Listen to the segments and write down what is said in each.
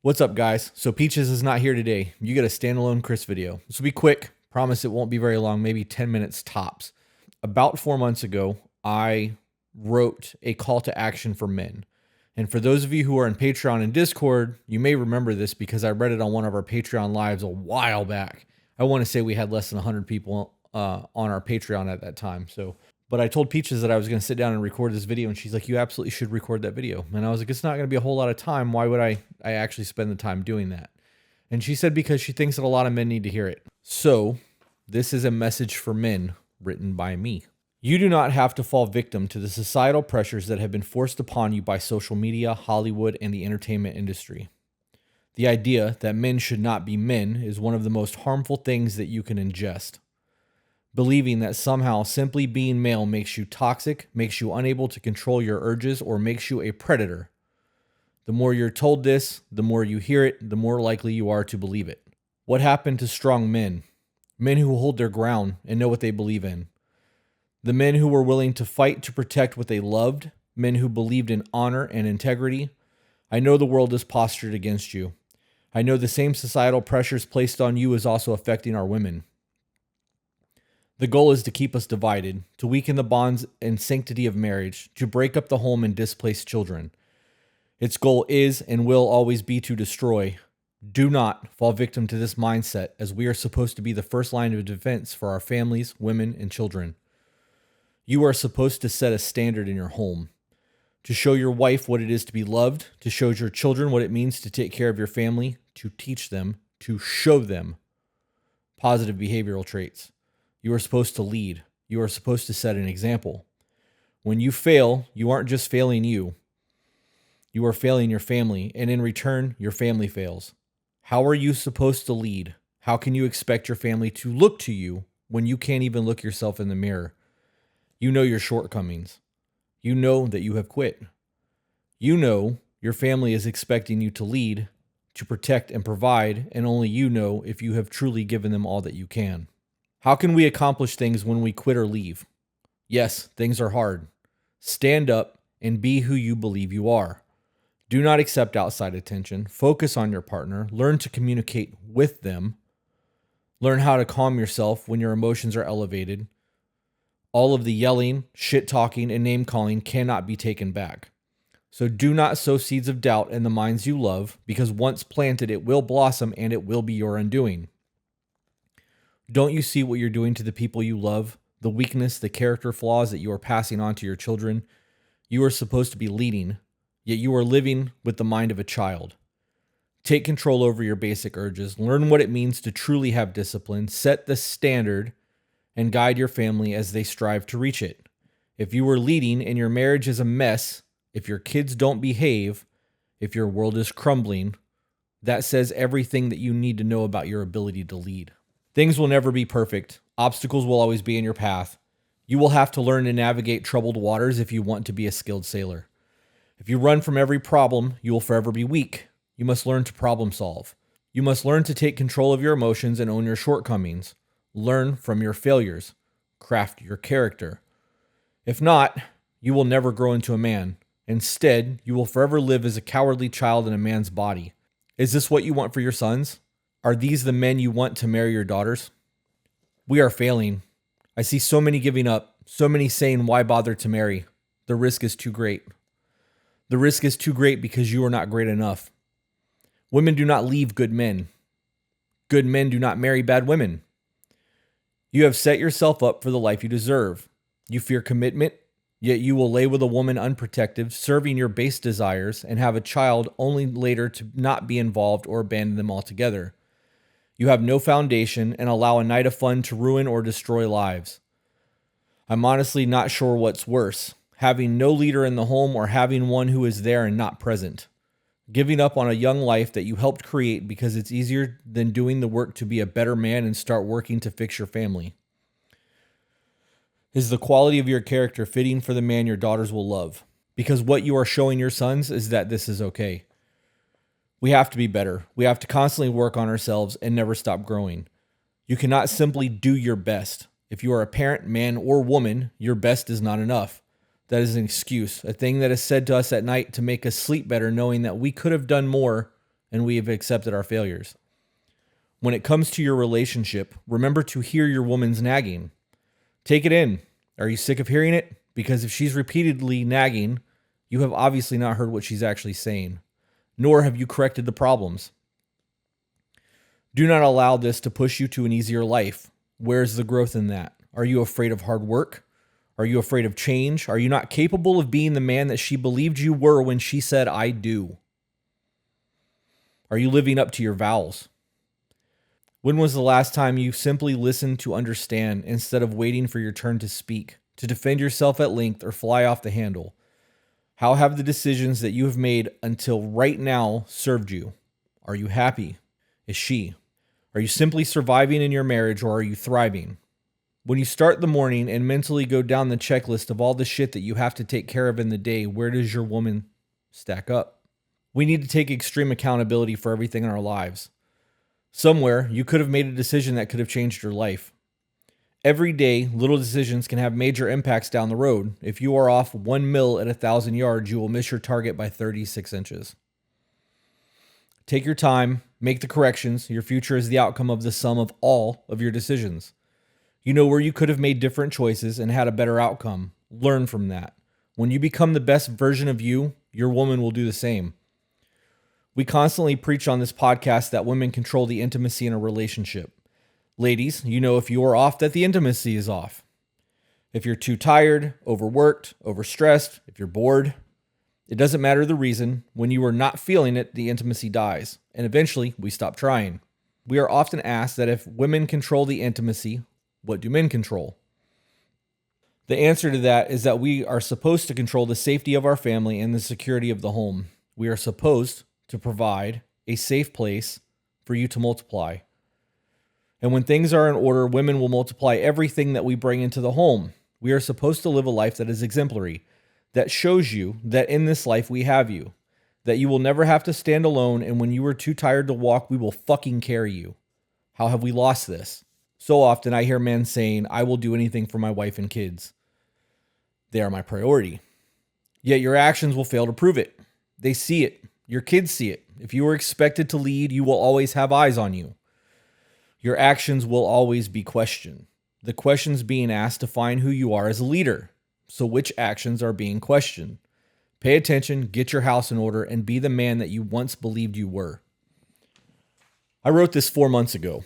What's up, guys? So Peaches is not here today. You get a standalone Chris video. This will be quick. Promise it won't be very long, maybe 10 minutes tops. About 4 months ago, I wrote a call to action for men. And for those of you who are in Patreon and Discord, you may remember this because I read it on one of our Patreon lives a while back. I want to say we had less than 100 people on our Patreon at that time. But I told Peaches that I was going to sit down and record this video, and she's like, you absolutely should record that video. And I was like, it's not going to be a whole lot of time. Why would I actually spend the time doing that? And she said, because she thinks that a lot of men need to hear it. So this is a message for men written by me. You do not have to fall victim to the societal pressures that have been forced upon you by social media, Hollywood, and the entertainment industry. The idea that men should not be men is one of the most harmful things that you can ingest. Believing that somehow simply being male makes you toxic, makes you unable to control your urges, or makes you a predator. The more you're told this, the more you hear it, the more likely you are to believe it. What happened to strong men? Men who hold their ground and know what they believe in. The men who were willing to fight to protect what they loved, men who believed in honor and integrity. I know the world is postured against you. I know the same societal pressures placed on you is also affecting our women. The goal is to keep us divided, to weaken the bonds and sanctity of marriage, to break up the home and displace children. Its goal is and will always be to destroy. Do not fall victim to this mindset, as we are supposed to be the first line of defense for our families, women, and children. You are supposed to set a standard in your home, to show your wife what it is to be loved, to show your children what it means to take care of your family, to teach them, to show them positive behavioral traits. You are supposed to lead. You are supposed to set an example. When you fail, you aren't just failing you. You are failing your family, and in return, your family fails. How are you supposed to lead? How can you expect your family to look to you when you can't even look yourself in the mirror? You know your shortcomings. You know that you have quit. You know your family is expecting you to lead, to protect and provide, and only you know if you have truly given them all that you can. How can we accomplish things when we quit or leave? Yes, things are hard. Stand up and be who you believe you are. Do not accept outside attention. Focus on your partner. Learn to communicate with them. Learn how to calm yourself when your emotions are elevated. All of the yelling, shit-talking, and name-calling cannot be taken back. So do not sow seeds of doubt in the minds you love, because once planted, it will blossom and it will be your undoing. Don't you see what you're doing to the people you love? The weakness, the character flaws that you are passing on to your children? You are supposed to be leading, yet you are living with the mind of a child. Take control over your basic urges. Learn what it means to truly have discipline. Set the standard and guide your family as they strive to reach it. If you are leading and your marriage is a mess, if your kids don't behave, if your world is crumbling, that says everything that you need to know about your ability to lead. Things will never be perfect. Obstacles will always be in your path. You will have to learn to navigate troubled waters if you want to be a skilled sailor. If you run from every problem, you will forever be weak. You must learn to problem solve. You must learn to take control of your emotions and own your shortcomings. Learn from your failures. Craft your character. If not, you will never grow into a man. Instead, you will forever live as a cowardly child in a man's body. Is this what you want for your sons? Are these the men you want to marry your daughters? We are failing. I see so many giving up, so many saying, why bother to marry? The risk is too great. The risk is too great because you are not great enough. Women do not leave good men. Good men do not marry bad women. You have set yourself up for the life you deserve. You fear commitment, yet you will lay with a woman unprotected, serving your base desires, and have a child only later to not be involved or abandon them altogether. You have no foundation and allow a night of fun to ruin or destroy lives. I'm honestly not sure what's worse, having no leader in the home or having one who is there and not present. Giving up on a young life that you helped create because it's easier than doing the work to be a better man and start working to fix your family. Is the quality of your character fitting for the man your daughters will love? Because what you are showing your sons is that this is okay. We have to be better. We have to constantly work on ourselves and never stop growing. You cannot simply do your best. If you are a parent, man or woman, your best is not enough. That is an excuse, a thing that is said to us at night to make us sleep better, knowing that we could have done more and we have accepted our failures. When it comes to your relationship, remember to hear your woman's nagging. Take it in. Are you sick of hearing it? Because if she's repeatedly nagging, you have obviously not heard what she's actually saying, nor have you corrected the problems. Do not allow this to push you to an easier life. Where's the growth in that? Are you afraid of hard work? Are you afraid of change? Are you not capable of being the man that she believed you were when she said, I do? Are you living up to your vows? When was the last time you simply listened to understand instead of waiting for your turn to speak, to defend yourself at length or fly off the handle? How have the decisions that you have made until right now served you? Are you happy? Is she? Are you simply surviving in your marriage, or are you thriving? When you start the morning and mentally go down the checklist of all the shit that you have to take care of in the day, where does your woman stack up? We need to take extreme accountability for everything in our lives. Somewhere, you could have made a decision that could have changed your life. Every day, little decisions can have major impacts down the road. If you are off 1 mil at 1,000 yards, you will miss your target by 36 inches. Take your time, make the corrections. Your future is the outcome of the sum of all of your decisions. You know where you could have made different choices and had a better outcome. Learn from that. When you become the best version of you, your woman will do the same. We constantly preach on this podcast that women control the intimacy in a relationship. Ladies, you know if you are off, that the intimacy is off. If you're too tired, overworked, overstressed, if you're bored, it doesn't matter the reason. When you are not feeling it, the intimacy dies. And eventually, we stop trying. We are often asked that if women control the intimacy, what do men control? The answer to that is that we are supposed to control the safety of our family and the security of the home. We are supposed to provide a safe place for you to multiply. And when things are in order, women will multiply everything that we bring into the home. We are supposed to live a life that is exemplary, that shows you that in this life we have you, that you will never have to stand alone, and when you are too tired to walk, we will fucking carry you. How have we lost this? So often I hear men saying, I will do anything for my wife and kids. They are my priority. Yet your actions will fail to prove it. They see it. Your kids see it. If you are expected to lead, you will always have eyes on you. Your actions will always be questioned. The questions being asked define who you are as a leader. So which actions are being questioned? Pay attention, get your house in order, and be the man that you once believed you were. I wrote this 4 months ago,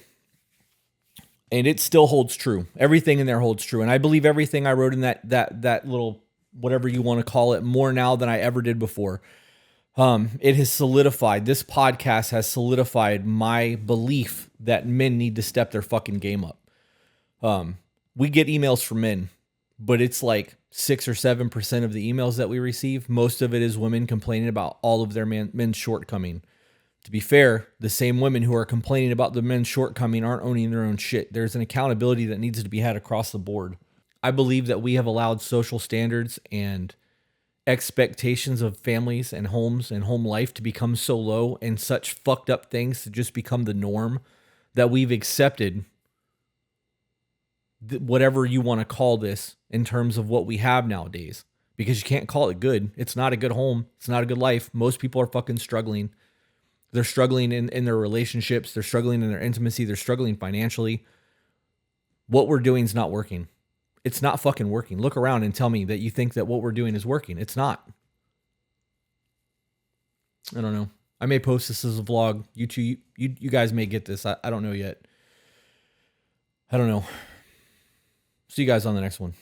and it still holds true. Everything in there holds true. And I believe everything I wrote in that little, whatever you want to call it, more now than I ever did before. It has solidified, this podcast has solidified my belief that men need to step their fucking game up. We get emails from men, but it's like 6 or 7% of the emails that we receive. Most of it is women complaining about all of their men's shortcoming. To be fair, the same women who are complaining about the men's shortcoming aren't owning their own shit. There's an accountability that needs to be had across the board. I believe that we have allowed social standards and expectations of families and homes and home life to become so low, and such fucked up things to just become the norm, that we've accepted whatever you want to call this in terms of what we have nowadays, because you can't call it good. It's not a good home. It's not a good life. Most people are fucking struggling. They're struggling in their relationships. They're struggling in their intimacy. They're struggling financially. What we're doing is not working. It's not fucking working. Look around and tell me that you think that what we're doing is working. It's not. I don't know. I may post this as a vlog. You guys may get this. I don't know yet. I don't know. See you guys on the next one.